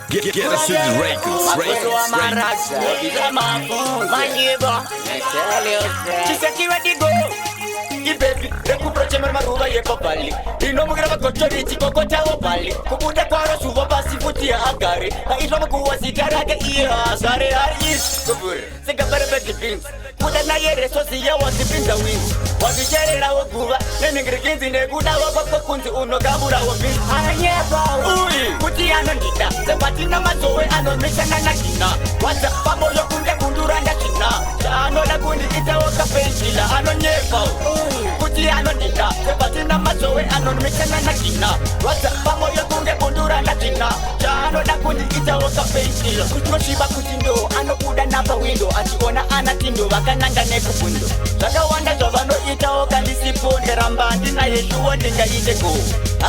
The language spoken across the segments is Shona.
Get us to the records. She said she ready go. Baby, recuperace maruva ye papali. Ino mugrava kochori chiko kocha opali. Kukuda kwaro suva basi futia agari. Na iswa makuwa sigara ke iya sare haris. Kubur, sega berbeki pins. Kuda na yere sosi ya wasi pinza wins. Wasi chere la waguva. Nene ngrikinzi ne kuda wapa kunzi uno kabura wapins. Anyeba ui, kuti anondita. Sepati na mazoe anomishana na kina. Wasa pamo yo kunde kundura na china. Chano na kundi ita waka penchila. Anonyeba ui. Kuti anondita, sepati na mazoe anomishana na kina. Wasa pamo yo kunde kundura na china. Chano na kundi ita waka penchila. Kutro shiba kutindo, ano kuda napa window. Achiona anatindo, wakananga nekupundo. Saka wanda zovano ita waka nisipo. Nerambandi na yeshuwa ninga iteko.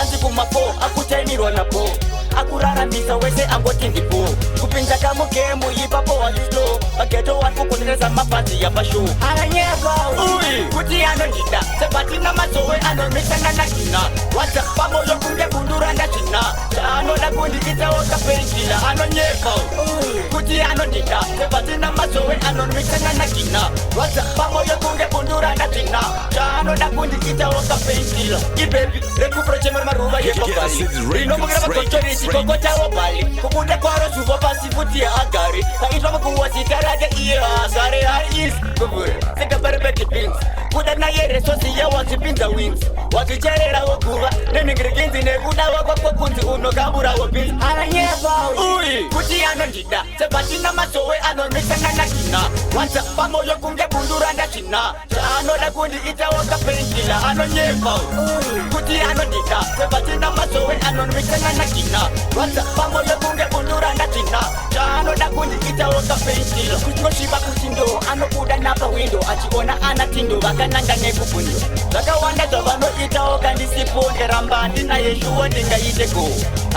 Anzi kumapo, akutaimirwa na po. Akuraramisa wese angotindipo. Kupinza kamo kemu yipapo walislo. Bageto watu kunireza mapanzi ya basho. Aranyeba ui, kuti anondita. Sepati na mazoe anomishana na kina. Wasa pamo yo kunde kundura na china. Chano na kundi ita waka penchila. Anonyeba ui, kuti anondita. Sepati na mazoe anomishana na kina. Wasa pamo yo kunde kundura na china. Chano na kundi ita waka penchila. Ibebi, recuperace maruva ye papali. Ino mugrava kochori chiko kocha opali. Kukuda kwaro suva basi futia agari. Na iswa makuwa sigara ke iya sare haris. Kubur, sega berbeki pins. Kuda na yere sosi ya wasi pinza wins. Wasi chere la waguva. Nene ngrikinzi ne kuda wakwa kunzi uno kabura wapins. Aranyeba ui, kuti anondita. Sepati na mazoe anomishana na kina. Wansa pamo yo kunge kundura na china. Chano na kundi ita waka penchila. Anonyeba ui, kuti anondita. Sepati na mazoe anomishana na kina. Wansa pamo yo kunge kundura na china. Chano na kundi ita waka penchila. Kutro shiba kutindo, ano kuda napa window. Achiona anatindo, wakananga nekupundo. Saka wanda zovano ita waka nisipo. Nerambandi na yeshuwa ninga iteko.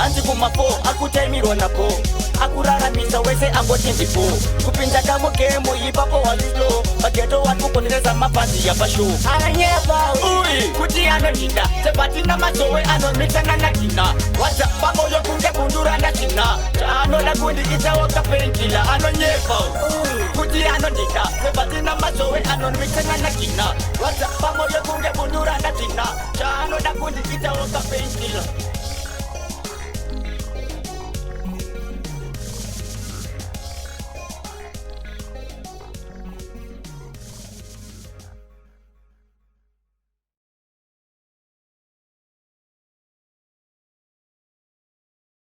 Anzi kumapo, akutaimirwa na po. Akuraramisa wese angotindipo. Kupinza kamo kemu yipapo walislo. Bageto watu kunireza mapanzi ya basho. Aranyeba ui, kuti anondita. Sepati na mazoe anomishana na kina. Wasa pamo yo kunge kundura na china. Chano na kundi ita waka penchila. Anonyeba ui, kuti anondita. Sepati na mazoe anomishana na kina. Wasa pamo yo kunge kundura na china. Chano na kundi ita waka penchila.